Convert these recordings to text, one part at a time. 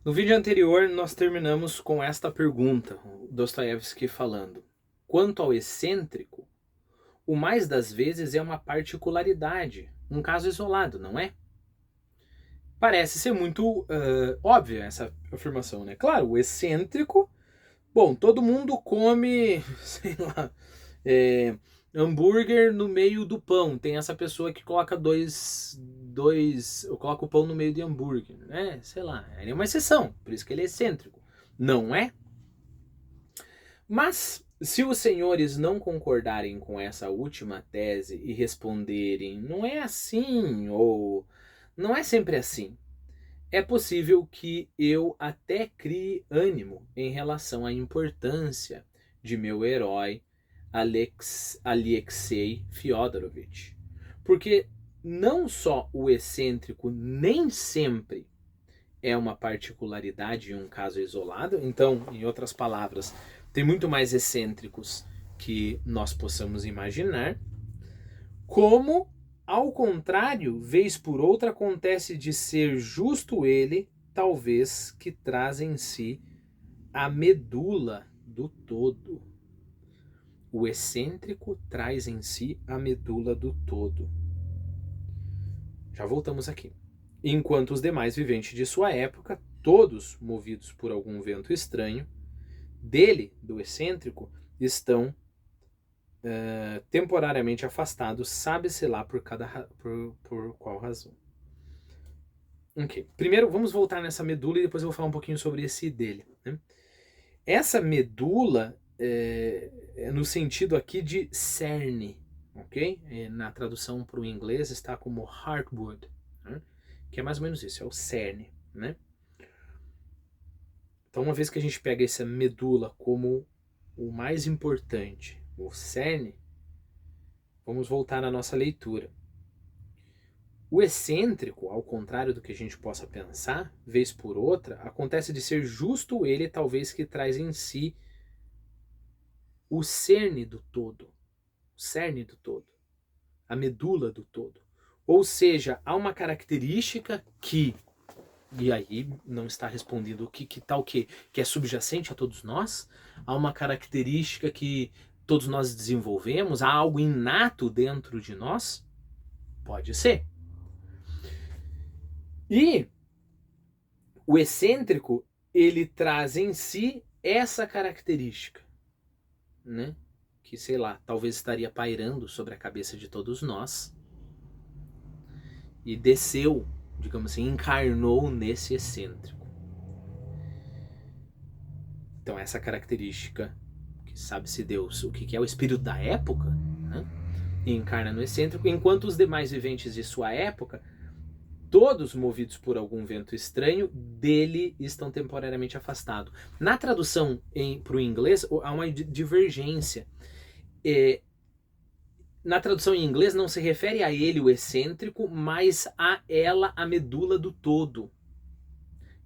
No vídeo anterior, nós terminamos com esta pergunta, o Dostoiévski falando: quanto ao excêntrico, o mais das vezes é uma particularidade, um caso isolado, não é? Parece ser muito óbvia essa afirmação, né? Claro, o excêntrico, bom, todo mundo come, sei lá, hambúrguer no meio do pão. Tem essa pessoa que coloca coloca o pão no meio de hambúrguer, né? Sei lá, ele é uma exceção, por isso que ele é excêntrico, não é? Mas se os senhores não concordarem com essa última tese e responderem não é assim ou não é sempre assim, é possível que eu até crie ânimo em relação à importância de meu herói Alexei Fyodorovich. Porque não só o excêntrico nem sempre é uma particularidade em um caso isolado, então, em outras palavras, tem muito mais excêntricos que nós possamos imaginar, como, ao contrário, vez por outra acontece de ser justo ele, talvez, que traz em si a medula do todo. O excêntrico traz em si a medula do todo. Já voltamos aqui. Enquanto os demais viventes de sua época, todos movidos por algum vento estranho, dele, do excêntrico, estão temporariamente afastados, sabe-se lá por qual razão. Ok. Primeiro, vamos voltar nessa medula e depois eu vou falar um pouquinho sobre esse dele. Né? Essa medula é no sentido aqui de cerne, ok? Na tradução para o inglês está como heartwood, né? Que é mais ou menos isso, é o cerne, né? Então, uma vez que a gente pega essa medula como o mais importante, o cerne, vamos voltar na nossa leitura. O excêntrico, ao contrário do que a gente possa pensar, vez por outra, acontece de ser justo ele, talvez, que traz em si o cerne do todo, a medula do todo. Ou seja, há uma característica que, e aí não está respondido o que tal que é subjacente a todos nós, há uma característica que todos nós desenvolvemos, há algo inato dentro de nós? Pode ser. E o excêntrico, ele traz em si essa característica, né? Que, sei lá, talvez estaria pairando sobre a cabeça de todos nós e desceu, digamos assim, encarnou nesse excêntrico. Então essa característica, que sabe-se Deus o que é o espírito da época, né? E encarna no excêntrico, enquanto os demais viventes de sua época, todos movidos por algum vento estranho, dele estão temporariamente afastados. Na tradução para o inglês, há uma divergência. Na tradução em inglês não se refere a ele, o excêntrico, mas a ela, a medula do todo.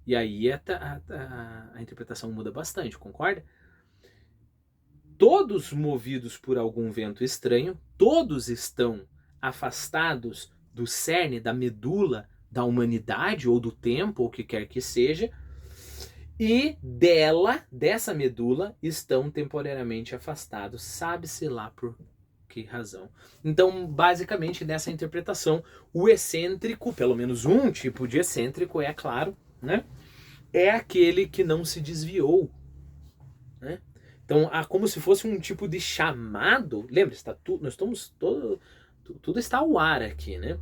E aí a interpretação muda bastante, concorda? Todos movidos por algum vento estranho, todos estão afastados do cerne, da medula da humanidade ou do tempo, ou o que quer que seja, e dessa medula, estão temporariamente afastados, sabe-se lá por que razão. Então, basicamente, nessa interpretação, o excêntrico, pelo menos um tipo de excêntrico, é claro, né? É aquele que não se desviou, né? Então, há como se fosse um tipo de chamado. Lembra-se, nós estamos tudo está ao ar aqui, né?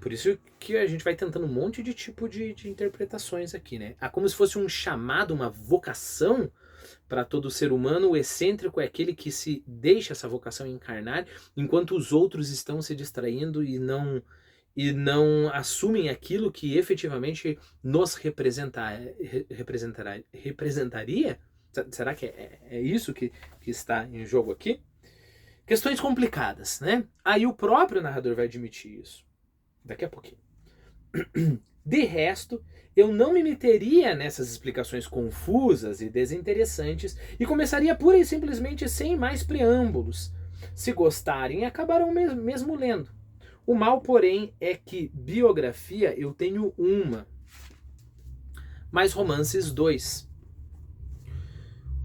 Por isso que a gente vai tentando um monte de tipo de interpretações aqui, né? Há como se fosse um chamado, uma vocação para todo ser humano. O excêntrico é aquele que se deixa essa vocação encarnar, enquanto os outros estão se distraindo e não assumem aquilo que efetivamente nos representaria. Será que é isso que está em jogo aqui? Questões complicadas, né? Aí o próprio narrador vai admitir isso. Daqui a pouquinho. De resto, eu não me meteria nessas explicações confusas e desinteressantes e começaria pura e simplesmente sem mais preâmbulos. Se gostarem, acabarão mesmo lendo. O mal, porém, é que biografia eu tenho uma. mais romances 2.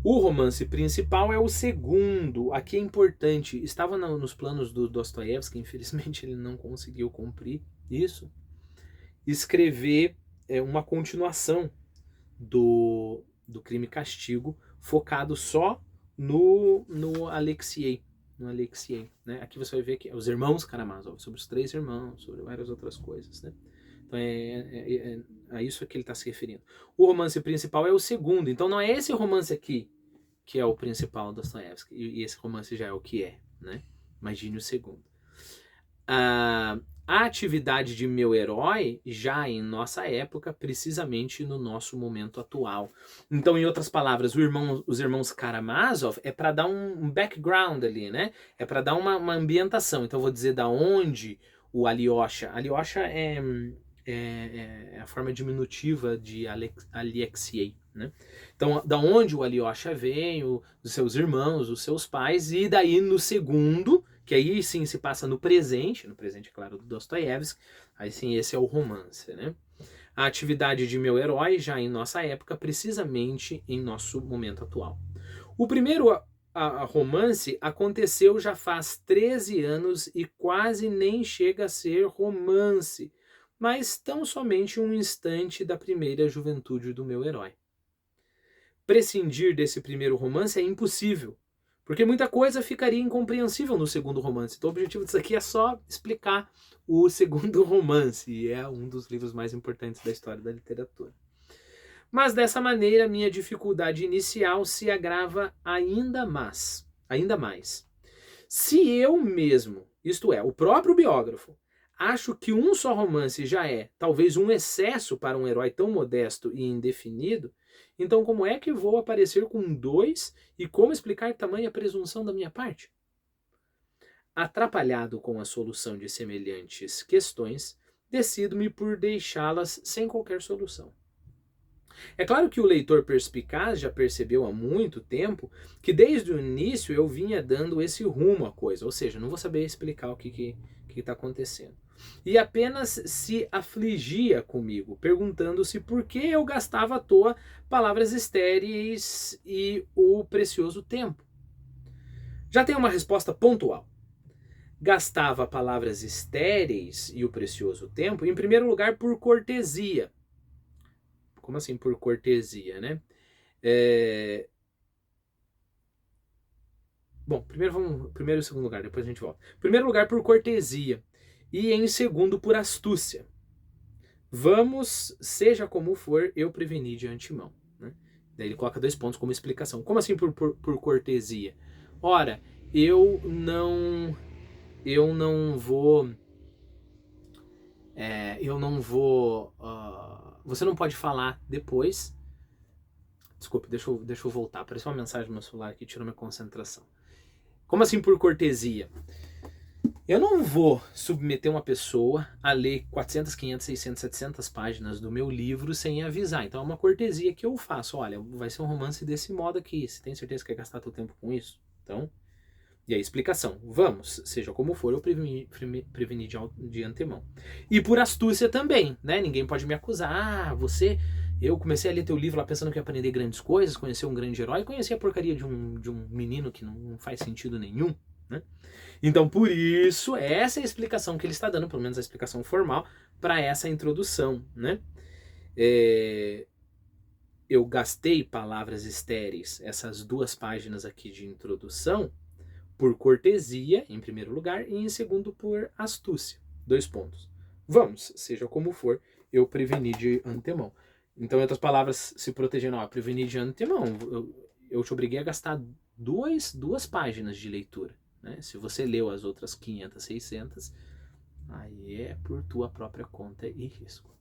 O romance principal é o segundo. Aqui é importante, estava nos planos do Dostoiévski, infelizmente ele não conseguiu cumprir isso, escrever uma continuação do Crime e Castigo, focado só no Alexei. Né? Aqui você vai ver que os irmãos Karamazov, sobre os 3 irmãos, sobre várias outras coisas. Né? Então é a isso que ele está se referindo. O romance principal é o segundo, então não é esse romance aqui que é o principal do Dostoiévski, e esse romance já é o que é. Né? Imagine o segundo. A atividade de meu herói já em nossa época, precisamente no nosso momento atual. Então, em outras palavras, os irmãos Karamazov é para dar um background ali, né? É para dar uma ambientação. Então, eu vou dizer da onde o Alyosha. Alyosha é a forma diminutiva de Alexei, né? Então, da onde o Alyosha vem, os seus irmãos, os seus pais, e daí no segundo, que aí sim se passa no presente, claro, do Dostoiévski, aí sim esse é o romance, né? A atividade de meu herói já em nossa época, precisamente em nosso momento atual. O primeiro romance aconteceu já faz 13 anos e quase nem chega a ser romance, mas tão somente um instante da primeira juventude do meu herói. Prescindir desse primeiro romance é impossível, porque muita coisa ficaria incompreensível no segundo romance. Então o objetivo disso aqui é só explicar o segundo romance, e é um dos livros mais importantes da história da literatura. Mas dessa maneira, minha dificuldade inicial se agrava ainda mais. Se eu mesmo, isto é, o próprio biógrafo, acho que um só romance já é, talvez, um excesso para um herói tão modesto e indefinido, então como é que vou aparecer com 2 e como explicar tamanha presunção da minha parte? Atrapalhado com a solução de semelhantes questões, decido-me por deixá-las sem qualquer solução. É claro que o leitor perspicaz já percebeu há muito tempo que desde o início eu vinha dando esse rumo à coisa, ou seja, não vou saber explicar o que está acontecendo. E apenas se afligia comigo, perguntando-se por que eu gastava à toa palavras estéreis e o precioso tempo. Já tenho uma resposta pontual. Gastava palavras estéreis e o precioso tempo, em primeiro lugar, por cortesia. Como assim por cortesia, né? Bom, primeiro e segundo lugar, depois a gente volta. Em primeiro lugar, por cortesia. E em segundo, por astúcia. Vamos, seja como for, eu preveni de antemão. Né? Daí ele coloca 2 pontos como explicação. Como assim por cortesia? Ora, eu não vou... você não pode falar depois. Desculpe, deixa eu voltar. Apareceu uma mensagem no meu celular que tirou minha concentração. Como assim por cortesia? Eu não vou submeter uma pessoa a ler 400, 500, 600, 700 páginas do meu livro sem avisar. Então é uma cortesia que eu faço. Olha, vai ser um romance desse modo aqui. Você tem certeza que quer gastar teu tempo com isso? Então, e aí, explicação. Vamos, seja como for, eu preveni de antemão. E por astúcia também, né? Ninguém pode me acusar. Eu comecei a ler teu livro lá pensando que ia aprender grandes coisas, conhecer um grande herói, conhecer a porcaria de um menino que não faz sentido nenhum, né? Então, por isso, essa é a explicação que ele está dando, pelo menos a explicação formal, para essa introdução, né? Eu gastei palavras estéreis, essas 2 páginas aqui de introdução, por cortesia, em primeiro lugar, e em segundo, por astúcia. 2 pontos. Vamos, seja como for, eu preveni de antemão. Então, em outras palavras, se protegendo, preveni de antemão, eu te obriguei a gastar 2 páginas de leitura. Né? Se você leu as outras 500, 600, aí é por tua própria conta e risco.